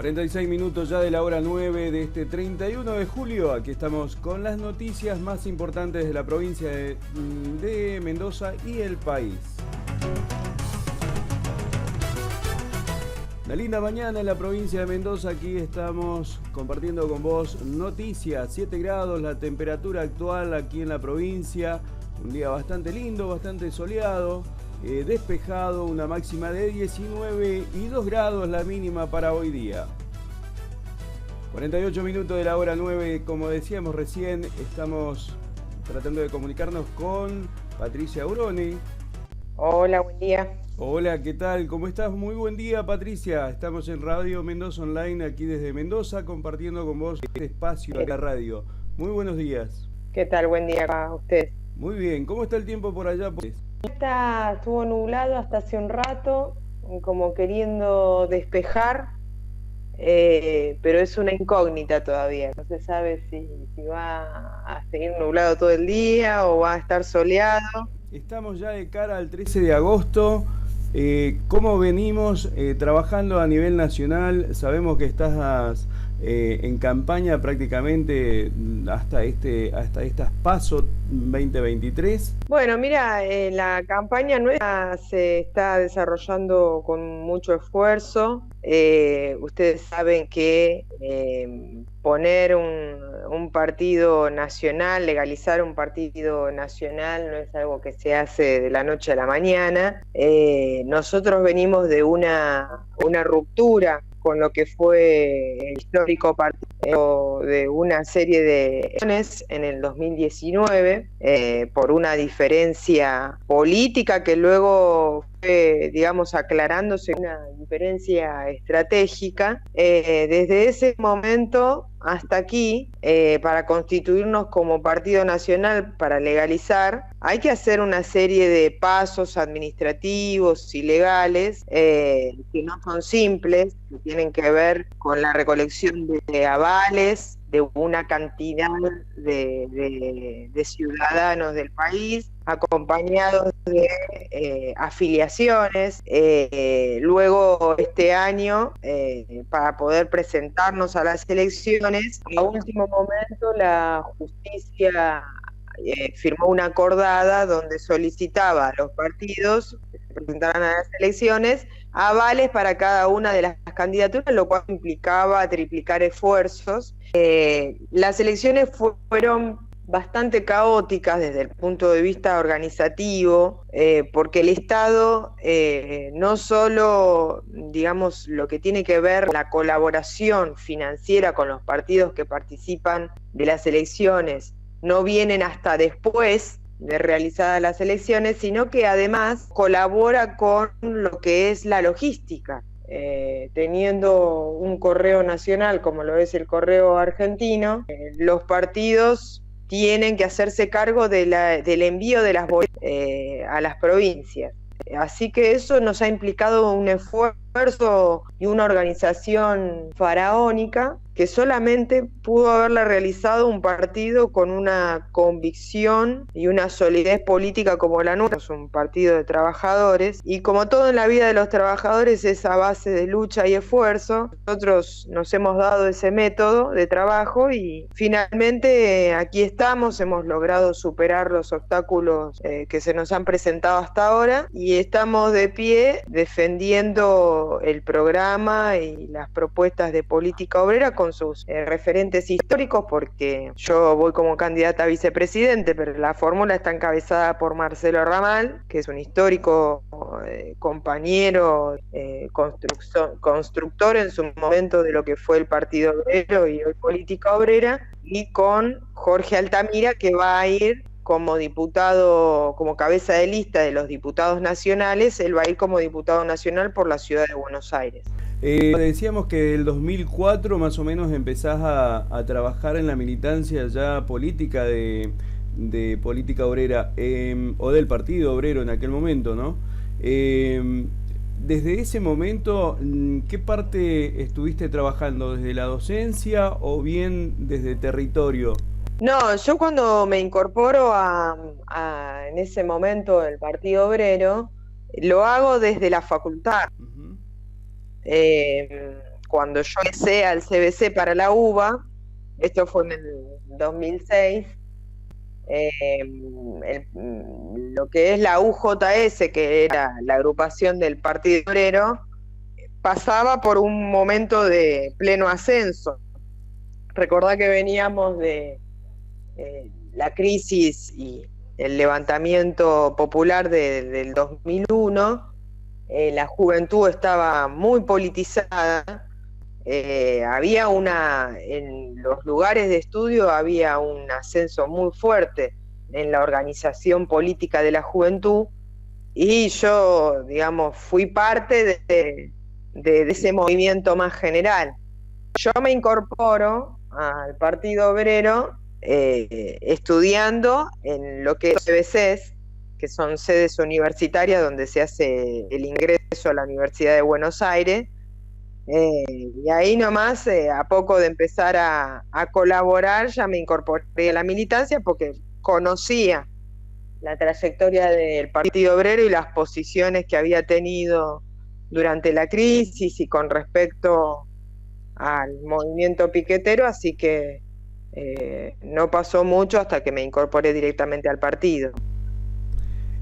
46 minutos ya de la hora 9 de este 31 de julio. Aquí estamos con las noticias más importantes de la provincia de Mendoza y el país. Una linda mañana en la provincia de Mendoza. Aquí estamos compartiendo con vos noticias. 7 grados la temperatura actual aquí en la provincia. Un día bastante lindo, bastante soleado. Despejado, una máxima de 19 y 2 grados la mínima para hoy día. 48 minutos de la hora 9, como decíamos recién, estamos tratando de comunicarnos con Patricia Uroni. Hola, buen día. Hola, ¿qué tal? ¿Cómo estás? Muy buen día, Patricia. Estamos en Radio Mendoza Online, aquí desde Mendoza, compartiendo con vos este espacio de la radio. Muy buenos días. ¿Qué tal? Buen día a usted. Muy bien. ¿Cómo está el tiempo por allá? Estuvo nublado hasta hace un rato, como queriendo despejar, pero es una incógnita todavía. No se sabe si va a seguir nublado todo el día o va a estar soleado. Estamos ya de cara al 13 de agosto. ¿Cómo venimos trabajando a nivel nacional? Sabemos que estás en campaña prácticamente hasta estas PASO 2023. Bueno, mira, la campaña nuestra se está desarrollando con mucho esfuerzo. Ustedes saben que poner un partido nacional, legalizar un partido nacional no es algo que se hace de la noche a la mañana. Nosotros venimos de una ruptura con lo que fue el histórico partido de una serie de elecciones en el 2019, por una diferencia política que luego fue, digamos, aclarándose, una diferencia estratégica. Desde ese momento hasta aquí, para constituirnos como partido nacional, para legalizar, hay que hacer una serie de pasos administrativos y legales que no son simples, que tienen que ver con la recolección de avales de una cantidad de ciudadanos del país, acompañados de afiliaciones. Luego este año, para poder presentarnos a las elecciones, a último momento la justicia firmó una acordada donde solicitaba a los partidos que se presentaran a las elecciones avales para cada una de las candidaturas, lo cual implicaba triplicar esfuerzos. Las elecciones fueron bastante caóticas desde el punto de vista organizativo, porque el Estado no solo, digamos, lo que tiene que ver la colaboración financiera con los partidos que participan de las elecciones no vienen hasta después de realizadas las elecciones, sino que además colabora con lo que es la logística. Teniendo un correo nacional como lo es el correo argentino, los partidos tienen que hacerse cargo del envío de las boletas a las provincias. Así que eso nos ha implicado un esfuerzo y una organización faraónica que solamente pudo haberla realizado un partido con una convicción y una solidez política como la nuestra. Es un partido de trabajadores y, como todo en la vida de los trabajadores, es a base de lucha y esfuerzo. Nosotros nos hemos dado ese método de trabajo y finalmente aquí estamos. Hemos logrado superar los obstáculos que se nos han presentado hasta ahora y estamos de pie defendiendo el programa y las propuestas de política obrera con sus referentes históricos, porque yo voy como candidata a vicepresidente, pero la fórmula está encabezada por Marcelo Ramal, que es un histórico compañero, constructor en su momento de lo que fue el Partido Obrero y hoy Política Obrera, y con Jorge Altamira, que va a ir como diputado, como cabeza de lista de los diputados nacionales. Él va a ir como diputado nacional por la ciudad de Buenos Aires. Decíamos que el 2004 más o menos empezás a trabajar en la militancia ya política de política obrera, o del Partido Obrero en aquel momento, ¿no? Desde ese momento, ¿qué parte estuviste trabajando? ¿Desde la docencia o bien desde territorio? No, yo cuando me incorporo en ese momento el Partido Obrero, lo hago desde la facultad. cuando yo ingresé al CBC para la UBA, esto fue en el 2006, lo que es la UJS, que era la agrupación del Partido Obrero, pasaba por un momento de pleno ascenso. Recordá que veníamos de la crisis y el levantamiento popular del 2001, la juventud estaba muy politizada, en los lugares de estudio había un ascenso muy fuerte en la organización política de la juventud, y yo, digamos, fui parte de ese movimiento más general. Yo me incorporo al Partido Obrero estudiando en lo que es CBCs, que son sedes universitarias donde se hace el ingreso a la Universidad de Buenos Aires, y ahí nomás, a poco de empezar a colaborar, ya me incorporé a la militancia porque conocía la trayectoria del Partido Obrero y las posiciones que había tenido durante la crisis y con respecto al movimiento piquetero, así que no pasó mucho hasta que me incorporé directamente al partido.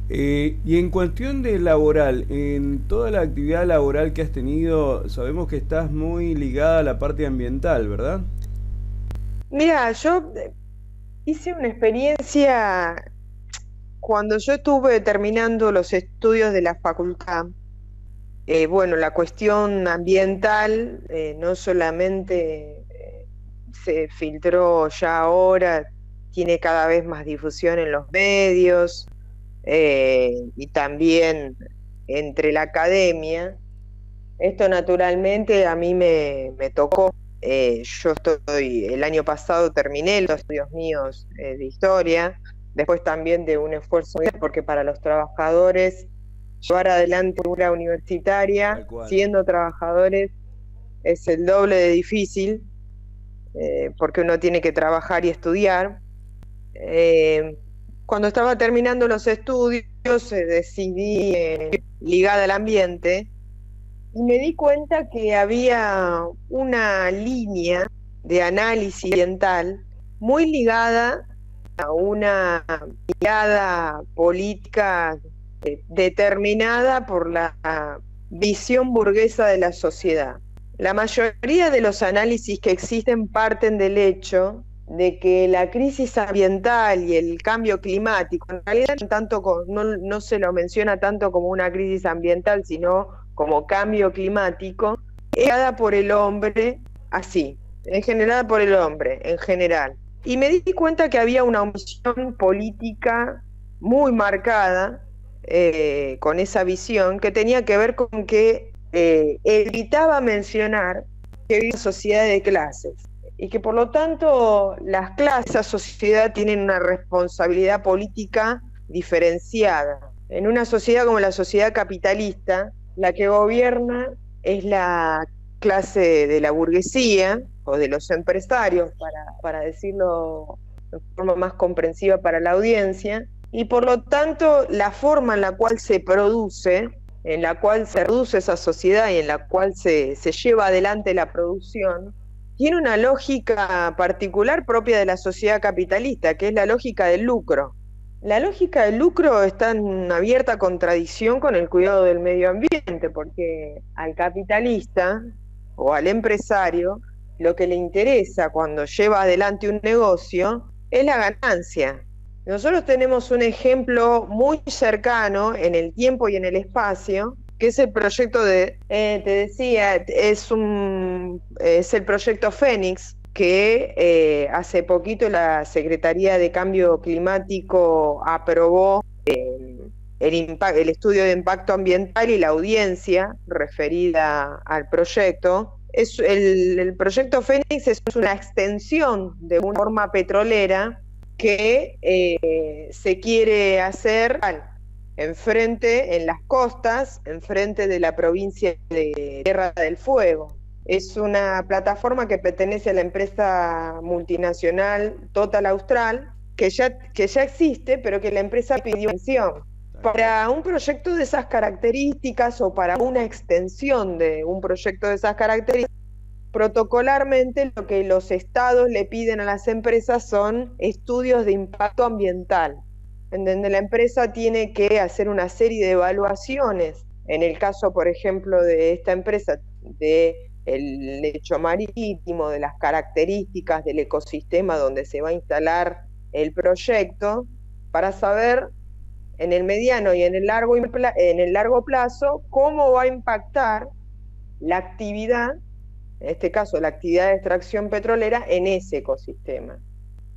Y en cuestión de laboral, en toda la actividad laboral que has tenido, sabemos que estás muy ligada a la parte ambiental, ¿verdad? Mira, yo hice una experiencia cuando yo estuve terminando los estudios de la facultad. Bueno, la cuestión ambiental no solamente se filtró ya ahora, tiene cada vez más difusión en los medios, y también entre la academia. Esto naturalmente a mí me tocó. Yo el año pasado terminé los estudios míos de historia, después también de un esfuerzo, porque para los trabajadores llevar adelante una universitaria siendo trabajadores es el doble de difícil, porque uno tiene que trabajar y estudiar. Cuando estaba terminando los estudios decidí ligada al ambiente, y me di cuenta que había una línea de análisis ambiental muy ligada a una mirada política determinada por la visión burguesa de la sociedad. La mayoría de los análisis que existen parten del hecho de que la crisis ambiental y el cambio climático, en realidad no se lo menciona tanto como una crisis ambiental, sino como cambio climático, es generada por el hombre, es generada por el hombre en general. Y me di cuenta que había una omisión política muy marcada con esa visión, que tenía que ver con que evitaba mencionar que había una sociedad de clases, y que por lo tanto las clases de esa sociedad tienen una responsabilidad política diferenciada. En una sociedad como la sociedad capitalista, la que gobierna es la clase de la burguesía o de los empresarios, para decirlo de forma más comprensiva para la audiencia, y por lo tanto la forma en la cual se produce, en la cual se reduce esa sociedad y en la cual se lleva adelante la producción, tiene una lógica particular propia de la sociedad capitalista, que es la lógica del lucro. La lógica del lucro está en abierta contradicción con el cuidado del medio ambiente, porque al capitalista o al empresario lo que le interesa cuando lleva adelante un negocio es la ganancia. Nosotros tenemos un ejemplo muy cercano en el tiempo y en el espacio, que es el proyecto te decía, es el proyecto Fénix, que hace poquito la Secretaría de Cambio Climático aprobó el estudio de impacto ambiental y la audiencia referida al proyecto. El proyecto Fénix es una extensión de una reforma petrolera que se quiere hacer en las costas, enfrente de la provincia de Tierra del Fuego. Es una plataforma que pertenece a la empresa multinacional Total Austral, que ya existe, pero que la empresa pidió extensión. Para un proyecto de esas características o para una extensión de un proyecto de esas características, protocolarmente lo que los estados le piden a las empresas son estudios de impacto ambiental, en donde la empresa tiene que hacer una serie de evaluaciones. En el caso, por ejemplo, de esta empresa, del lecho marítimo, de las características del ecosistema donde se va a instalar el proyecto, para saber en el mediano y en el largo plazo cómo va a impactar la actividad, en este caso la actividad de extracción petrolera, en ese ecosistema.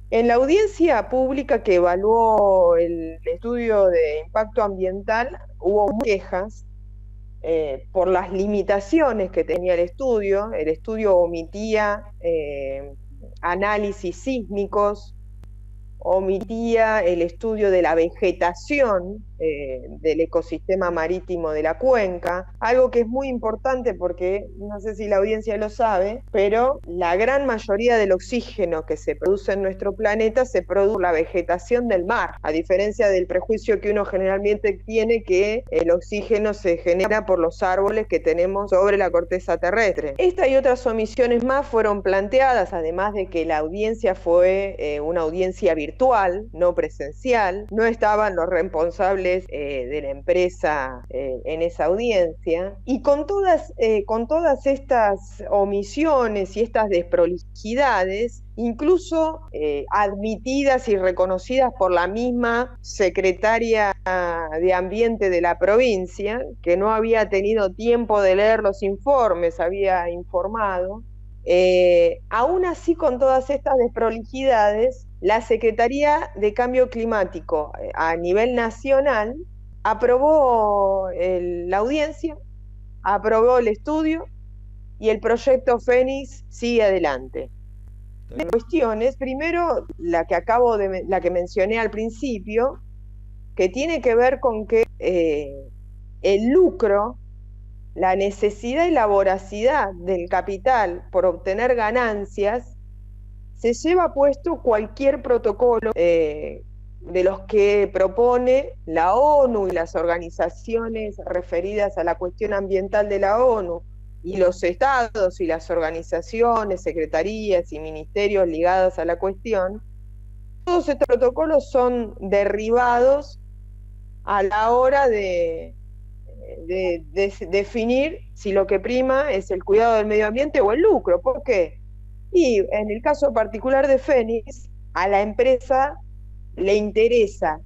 En la audiencia pública que evaluó el estudio de impacto ambiental, hubo quejas por las limitaciones que tenía el estudio. El estudio omitía análisis sísmicos, omitía el estudio de la vegetación del ecosistema marítimo de la cuenca, algo que es muy importante porque, no sé si la audiencia lo sabe, pero la gran mayoría del oxígeno que se produce en nuestro planeta se produce por la vegetación del mar, a diferencia del prejuicio que uno generalmente tiene que el oxígeno se genera por los árboles que tenemos sobre la corteza terrestre. Esta y otras omisiones más fueron planteadas, además de que la audiencia fue una audiencia virtual, no presencial. No estaban los responsables de la empresa en esa audiencia. Y con todas estas omisiones y estas desprolijidades, incluso admitidas y reconocidas por la misma secretaria de Ambiente de la provincia, que no había tenido tiempo de leer los informes, había informado. Aún así, con todas estas desprolijidades, la Secretaría de Cambio Climático a nivel nacional aprobó la audiencia, aprobó el estudio y el proyecto Fénix sigue adelante. Cuestiones, primero la que mencioné al principio, que tiene que ver con que el lucro, la necesidad y la voracidad del capital por obtener ganancias, se lleva puesto cualquier protocolo de los que propone la ONU y las organizaciones referidas a la cuestión ambiental de la ONU, y los estados y las organizaciones, secretarías y ministerios ligados a la cuestión. Todos estos protocolos son derribados a la hora de definir si lo que prima es el cuidado del medio ambiente o el lucro. ¿Por qué? Y en el caso particular de Fénix, a la empresa le interesa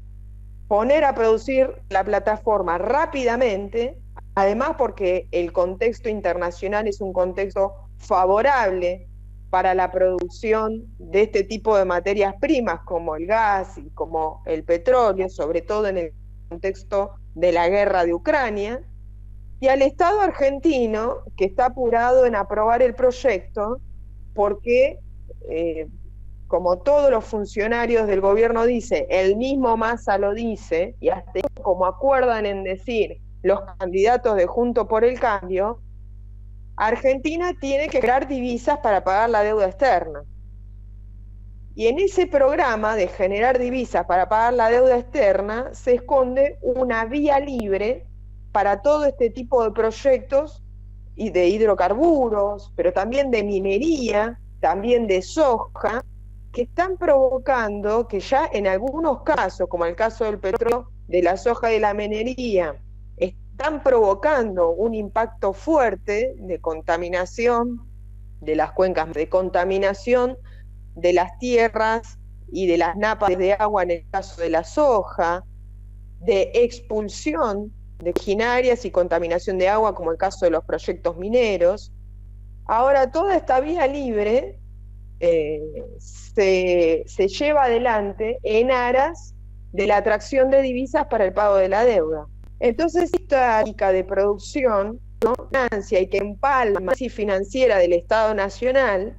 poner a producir la plataforma rápidamente, además porque el contexto internacional es un contexto favorable para la producción de este tipo de materias primas como el gas y como el petróleo, sobre todo en el contexto de la guerra de Ucrania, y al Estado argentino, que está apurado en aprobar el proyecto, porque, como todos los funcionarios del gobierno dicen, el mismo Massa lo dice, y hasta como acuerdan en decir los candidatos de Juntos por el Cambio, Argentina tiene que crear divisas para pagar la deuda externa. Y en ese programa de generar divisas para pagar la deuda externa se esconde una vía libre para todo este tipo de proyectos y de hidrocarburos, pero también de minería, también de soja, que están provocando que ya en algunos casos, como el caso del petróleo, de la soja y de la minería, están provocando un impacto fuerte de contaminación de las cuencas, de contaminación de las tierras y de las napas de agua en el caso de la soja, de expulsión de originarias y contaminación de agua como el caso de los proyectos mineros. Ahora toda esta vía libre se lleva adelante en aras de la atracción de divisas para el pago de la deuda. Entonces esta lógica de producción, ¿no?, financia y que empalma la crisis financiera del Estado Nacional,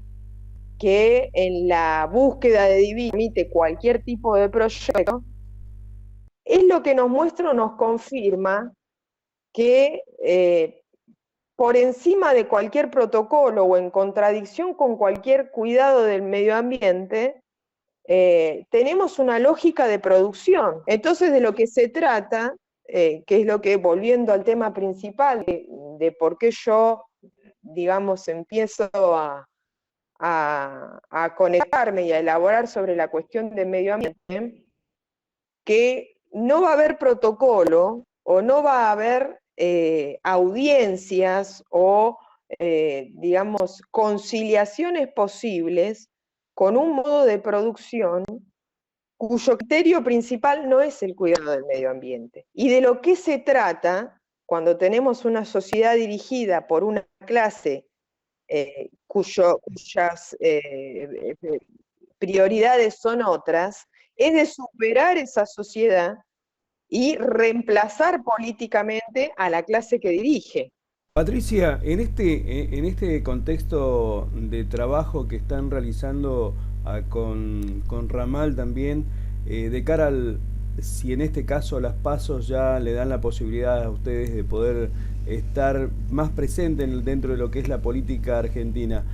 que en la búsqueda de divisas permite cualquier tipo de proyecto, es lo que nos muestra o nos confirma que por encima de cualquier protocolo o en contradicción con cualquier cuidado del medio ambiente, tenemos una lógica de producción. Entonces, de lo que se trata, que es lo que, volviendo al tema principal de por qué yo digamos, empiezo a conectarme y a elaborar sobre la cuestión del medio ambiente, que no va a haber protocolo o no va a haber audiencias o, digamos, conciliaciones posibles con un modo de producción cuyo criterio principal no es el cuidado del medio ambiente. Y de lo que se trata cuando tenemos una sociedad dirigida por una clase cuyas prioridades son otras, es de superar esa sociedad y reemplazar políticamente a la clase que dirige. Patricia, en este contexto de trabajo que están realizando con Ramal también, de cara al, si en este caso las pasos ya le dan la posibilidad a ustedes de poder estar más presentes dentro de lo que es la política argentina,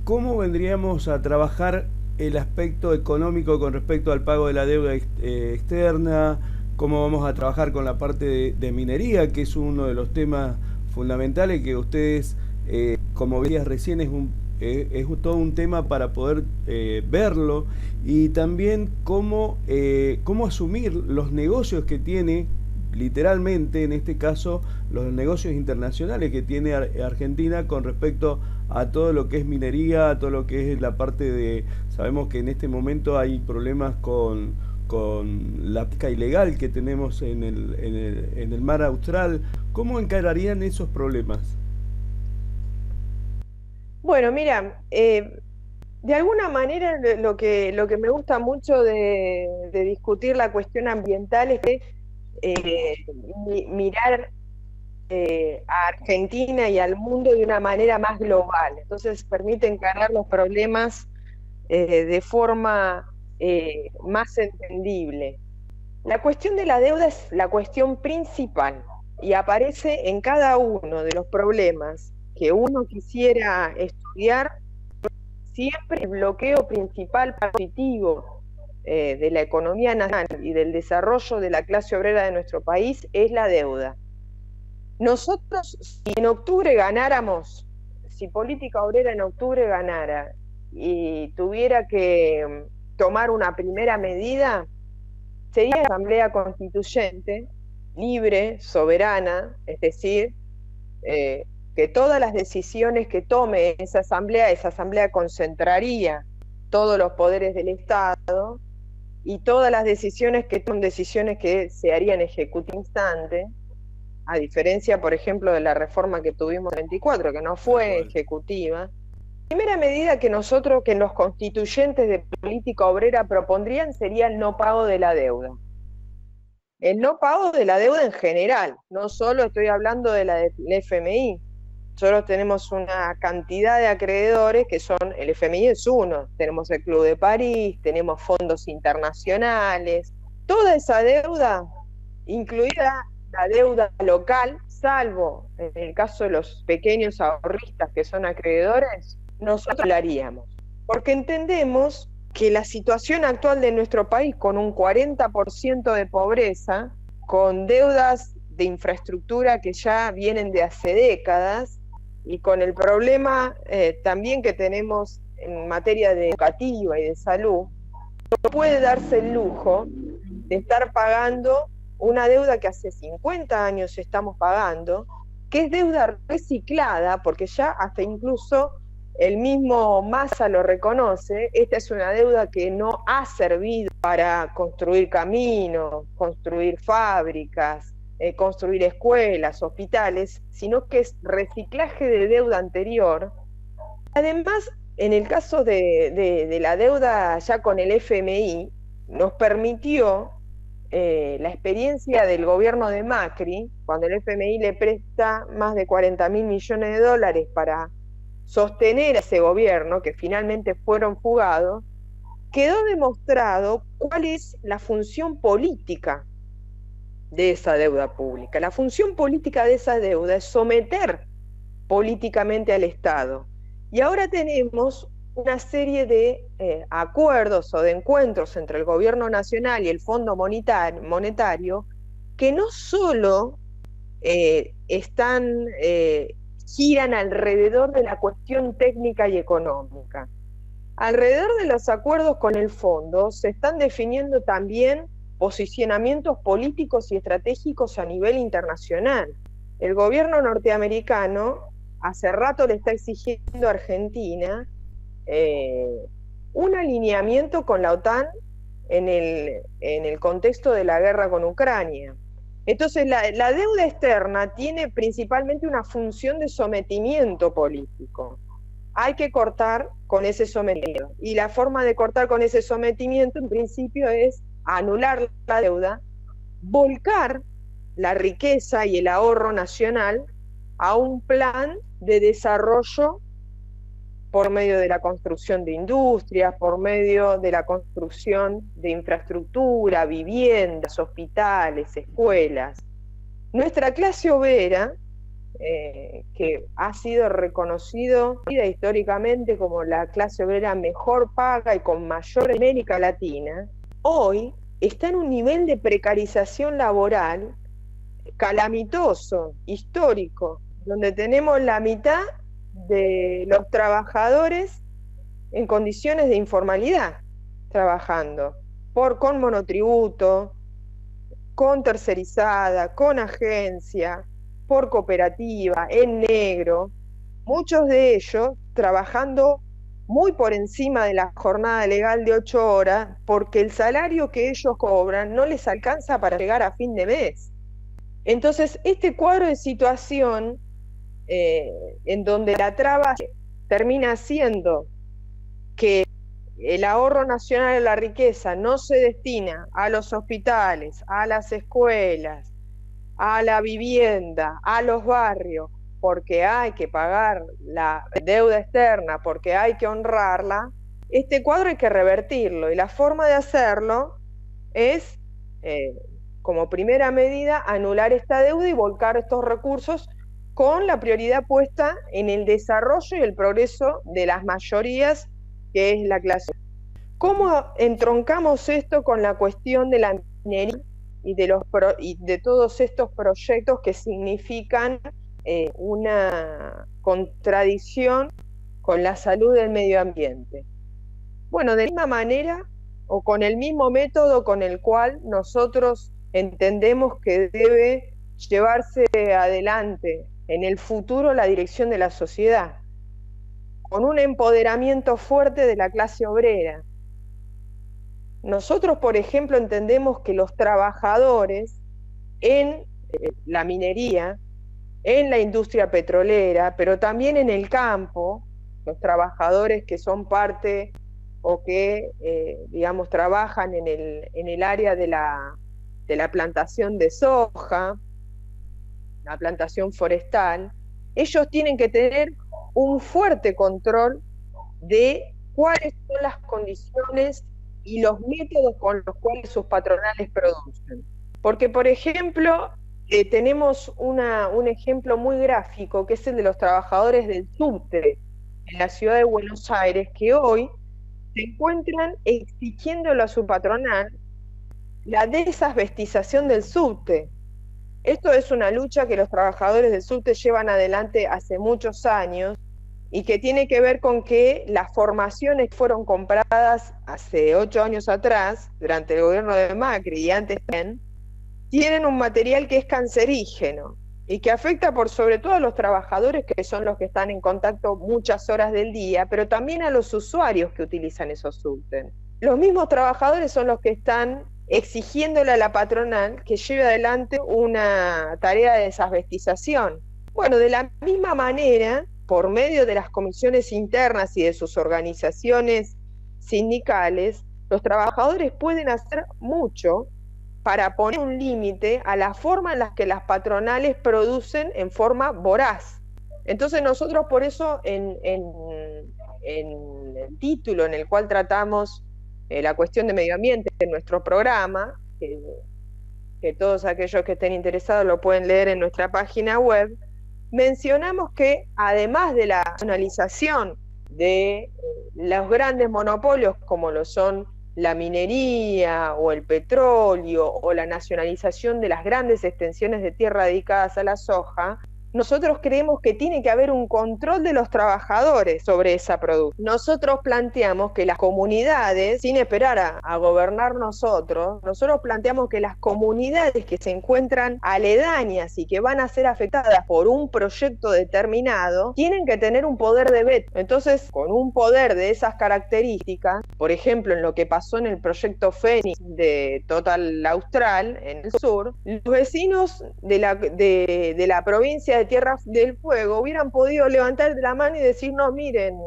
¿cómo vendríamos a trabajar el aspecto económico con respecto al pago de la deuda externa? ¿Cómo vamos a trabajar con la parte de minería, que es uno de los temas fundamentales que ustedes, como veías recién, es todo un tema para poder verlo? Y también cómo asumir los negocios que tiene, literalmente en este caso, los negocios internacionales que tiene Argentina con respecto a todo lo que es minería, a todo lo que es la parte de... Sabemos que en este momento hay problemas con la pesca ilegal que tenemos en el mar Austral. ¿Cómo encararían esos problemas? Bueno, mira, de alguna manera lo que me gusta mucho de discutir la cuestión ambiental es que mirar a Argentina y al mundo de una manera más global. Entonces permite encarar los problemas de forma más entendible. La cuestión de la deuda es la cuestión principal y aparece en cada uno de los problemas que uno quisiera estudiar. Siempre el bloqueo principal positivo de la economía nacional y del desarrollo de la clase obrera de nuestro país es la deuda. Nosotros, si en octubre ganáramos, si Política Obrera en octubre ganara y tuviera que tomar una primera medida, sería la Asamblea Constituyente, libre, soberana, es decir, que todas las decisiones que tome esa asamblea concentraría todos los poderes del Estado y todas las decisiones que son decisiones que se harían ejecutivo instante, a diferencia, por ejemplo, de la reforma que tuvimos en 24, que no fue ejecutiva. La primera medida que nosotros, que los constituyentes de Política Obrera propondrían sería el no pago de la deuda. El no pago de la deuda en general, no solo estoy hablando de la del FMI. Nosotros tenemos una cantidad de acreedores que son, el FMI es uno, tenemos el Club de París, tenemos fondos internacionales, toda esa deuda, incluida la deuda local, salvo en el caso de los pequeños ahorristas que son acreedores, nosotros la haríamos. Porque entendemos que la situación actual de nuestro país, con un 40% de pobreza, con deudas de infraestructura que ya vienen de hace décadas, y con el problema también que tenemos en materia de educativa y de salud, no puede darse el lujo de estar pagando una deuda que hace 50 años estamos pagando, que es deuda reciclada, porque ya hasta incluso el mismo Massa lo reconoce. Esta es una deuda que no ha servido para construir caminos, construir fábricas, construir escuelas, hospitales, sino que es reciclaje de deuda anterior. Además, en el caso de la deuda ya con el FMI, nos permitió la experiencia del gobierno de Macri, cuando el FMI le presta más de 40.000 millones de dólares para sostener a ese gobierno, que finalmente fueron fugados, quedó demostrado cuál es la función política de esa deuda pública. La función política de esa deuda es someter políticamente al Estado. Y ahora tenemos una serie de acuerdos o de encuentros entre el gobierno nacional y el Fondo Monetario que no solo están giran alrededor de la cuestión técnica y económica. Alrededor de los acuerdos con el fondo se están definiendo también posicionamientos políticos y estratégicos a nivel internacional. El gobierno norteamericano hace rato le está exigiendo a Argentina un alineamiento con la OTAN en el contexto de la guerra con Ucrania. Entonces la deuda externa tiene principalmente una función de sometimiento político. Hay que cortar con ese sometimiento. Y la forma de cortar con ese sometimiento, en principio, es anular la deuda, volcar la riqueza y el ahorro nacional a un plan de desarrollo por medio de la construcción de industrias, por medio de la construcción de infraestructura, viviendas, hospitales, escuelas. Nuestra clase obrera, que ha sido reconocido históricamente como la clase obrera mejor paga y con mayor en América Latina, hoy está en un nivel de precarización laboral calamitoso, histórico, donde tenemos la mitad de los trabajadores en condiciones de informalidad, trabajando, con monotributo, con tercerizada, con agencia, por cooperativa, en negro, muchos de ellos trabajando muy por encima de la jornada legal de 8 horas, porque el salario que ellos cobran no les alcanza para llegar a fin de mes. Entonces, este cuadro de situación, en donde la traba termina siendo que el ahorro nacional de la riqueza no se destina a los hospitales, a las escuelas, a la vivienda, a los barrios, porque hay que pagar la deuda externa, porque hay que honrarla, este cuadro hay que revertirlo, y la forma de hacerlo es, como primera medida, anular esta deuda y volcar estos recursos con la prioridad puesta en el desarrollo y el progreso de las mayorías, que es la clase. ¿Cómo entroncamos esto con la cuestión de la minería y de todos estos proyectos que significan una contradicción con la salud del medio ambiente? Bueno, de la misma manera o con el mismo método con el cual nosotros entendemos que debe llevarse adelante en el futuro la dirección de la sociedad, con un empoderamiento fuerte de la clase obrera. Nosotros, por ejemplo, entendemos que los trabajadores en la minería, en la industria petrolera, pero también en el campo, los trabajadores que son parte o que, digamos, trabajan en el área de la plantación de soja, la plantación forestal, ellos tienen que tener un fuerte control de cuáles son las condiciones y los métodos con los cuales sus patronales producen. Porque, por ejemplo, tenemos un ejemplo muy gráfico, que es el de los trabajadores del subte en la ciudad de Buenos Aires, que hoy se encuentran exigiéndolo a su patronal la desasbestización del subte. Esto es una lucha que los trabajadores del subte llevan adelante hace muchos años y que tiene que ver con que las formaciones fueron compradas hace 8 años atrás, durante el gobierno de Macri y antes también, tienen un material que es cancerígeno y que afecta por sobre todo a los trabajadores, que son los que están en contacto muchas horas del día, pero también a los usuarios que utilizan esos subtes. Los mismos trabajadores son los que están exigiéndole a la patronal que lleve adelante una tarea de desasbestización. Bueno, de la misma manera, por medio de las comisiones internas y de sus organizaciones sindicales, los trabajadores pueden hacer mucho para poner un límite a la forma en la que las patronales producen en forma voraz. Entonces nosotros por eso en el título en el cual tratamos la cuestión de medio ambiente en nuestro programa, que todos aquellos que estén interesados lo pueden leer en nuestra página web, mencionamos que además de la nacionalización de los grandes monopolios como lo son la minería o el petróleo o la nacionalización de las grandes extensiones de tierra dedicadas a la soja, nosotros creemos que tiene que haber un control de los trabajadores sobre esa producción. Nosotros planteamos que las comunidades, sin esperar a gobernar nosotros planteamos que las comunidades que se encuentran aledañas y que van a ser afectadas por un proyecto determinado, tienen que tener un poder de veto. Entonces, con un poder de esas características, por ejemplo, en lo que pasó en el proyecto Fénix de Total Austral, en el sur, los vecinos de la provincia de Tierra del Fuego hubieran podido levantar la mano y decir, no, miren,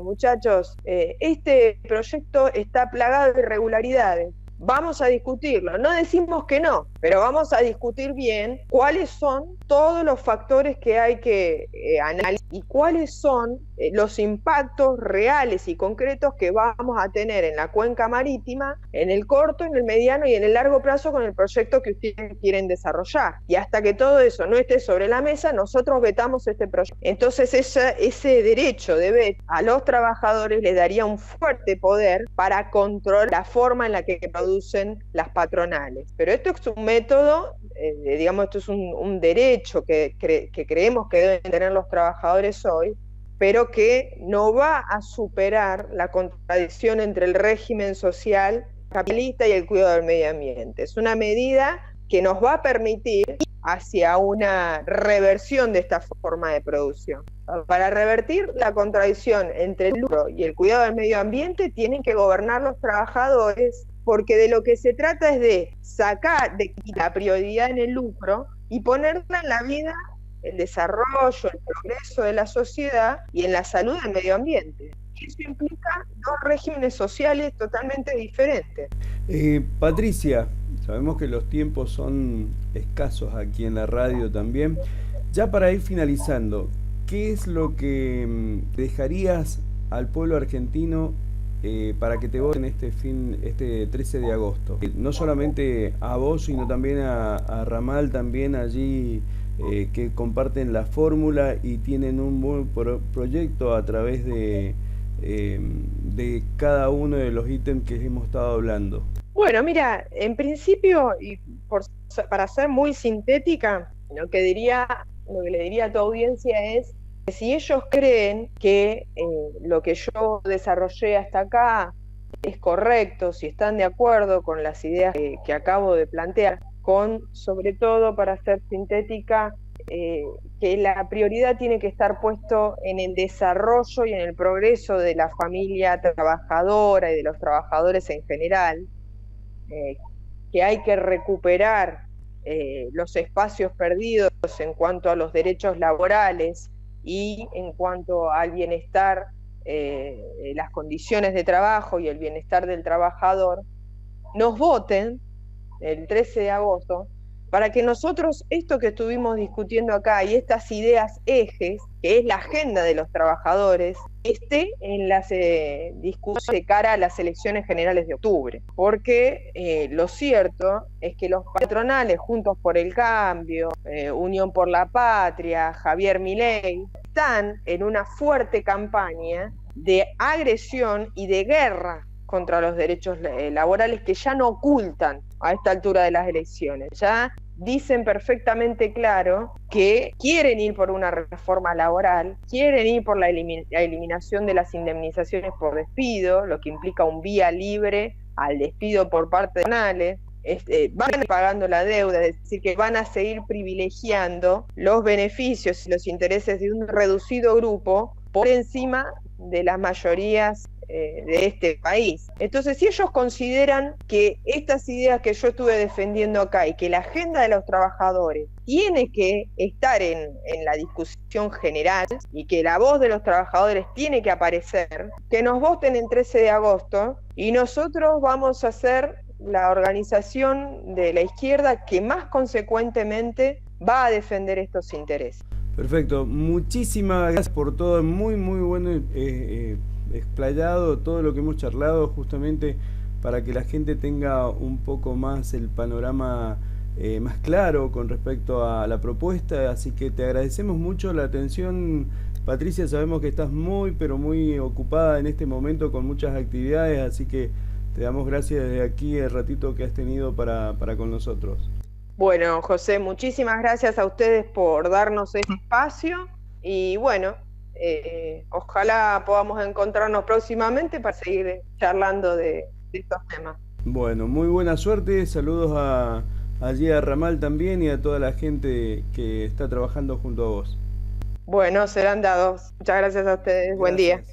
muchachos, este proyecto está plagado de irregularidades. Vamos a discutirlo. No decimos que no, pero vamos a discutir bien cuáles son todos los factores que hay que analizar y cuáles son los impactos reales y concretos que vamos a tener en la cuenca marítima, en el corto, en el mediano y en el largo plazo con el proyecto que ustedes quieren desarrollar. Y hasta que todo eso no esté sobre la mesa, nosotros vetamos este proyecto. Entonces ese derecho de veto a los trabajadores les daría un fuerte poder para controlar la forma en la que producen las patronales. Pero esto es un método, digamos, esto es un derecho que creemos que deben tener los trabajadores hoy, pero que no va a superar la contradicción entre el régimen social capitalista y el cuidado del medio ambiente. Es una medida que nos va a permitir hacia una reversión de esta forma de producción. Para revertir la contradicción entre el lucro y el cuidado del medio ambiente, tienen que gobernar los trabajadores, porque de lo que se trata es de sacar de la prioridad en el lucro y ponerla en la vida, el desarrollo, el progreso de la sociedad y en la salud del medio ambiente. Y eso implica dos regímenes sociales totalmente diferentes. Patricia, sabemos que los tiempos son escasos aquí en la radio también. Ya para ir finalizando, ¿qué es lo que dejarías al pueblo argentino para que te voten este 13 de agosto? No solamente a vos, sino también a Ramal, también allí que comparten la fórmula y tienen un buen proyecto a través de cada uno de los ítems que hemos estado hablando. Bueno, mira, en principio, y para ser muy sintética, lo que le diría a tu audiencia es que si ellos creen que lo que yo desarrollé hasta acá es correcto, si están de acuerdo con las ideas que acabo de plantear, sobre todo, para ser sintética, que la prioridad tiene que estar puesto en el desarrollo y en el progreso de la familia trabajadora y de los trabajadores en general, que hay que recuperar los espacios perdidos en cuanto a los derechos laborales y en cuanto al bienestar, las condiciones de trabajo y el bienestar del trabajador, nos voten el 13 de agosto para que nosotros esto que estuvimos discutiendo acá y estas ideas ejes, que es la agenda de los trabajadores, esté en las discusiones de cara a las elecciones generales de octubre. Porque lo cierto es que los patronales, Juntos por el Cambio, Unión por la Patria, Javier Milei, están en una fuerte campaña de agresión y de guerra contra los derechos laborales, que ya no ocultan a esta altura de las elecciones. Ya dicen perfectamente claro que quieren ir por una reforma laboral, quieren ir por la eliminación de las indemnizaciones por despido, lo que implica un vía libre al despido por parte de patronales. Van a ir pagando la deuda, es decir, que van a seguir privilegiando los beneficios y los intereses de un reducido grupo por encima de las mayorías de este país. Entonces, si ellos consideran que estas ideas que yo estuve defendiendo acá y que la agenda de los trabajadores tiene que estar en la discusión general y que la voz de los trabajadores tiene que aparecer, que nos voten el 13 de agosto y nosotros vamos a ser la organización de la izquierda que más consecuentemente va a defender estos intereses. Perfecto, muchísimas gracias por todo, muy bueno explayado todo lo que hemos charlado, justamente para que la gente tenga un poco más el panorama más claro con respecto a la propuesta, así que te agradecemos mucho la atención, Patricia. Sabemos que estás pero muy ocupada en este momento con muchas actividades, así que te damos gracias desde aquí el ratito que has tenido para con nosotros. Bueno, José, muchísimas gracias a ustedes por darnos este espacio y bueno, ojalá podamos encontrarnos próximamente para seguir charlando de estos temas. Bueno, muy buena suerte. Saludos allí a Ramal también y a toda la gente que está trabajando junto a vos. Bueno, serán dados. Muchas gracias a ustedes. Buen día. Gracias.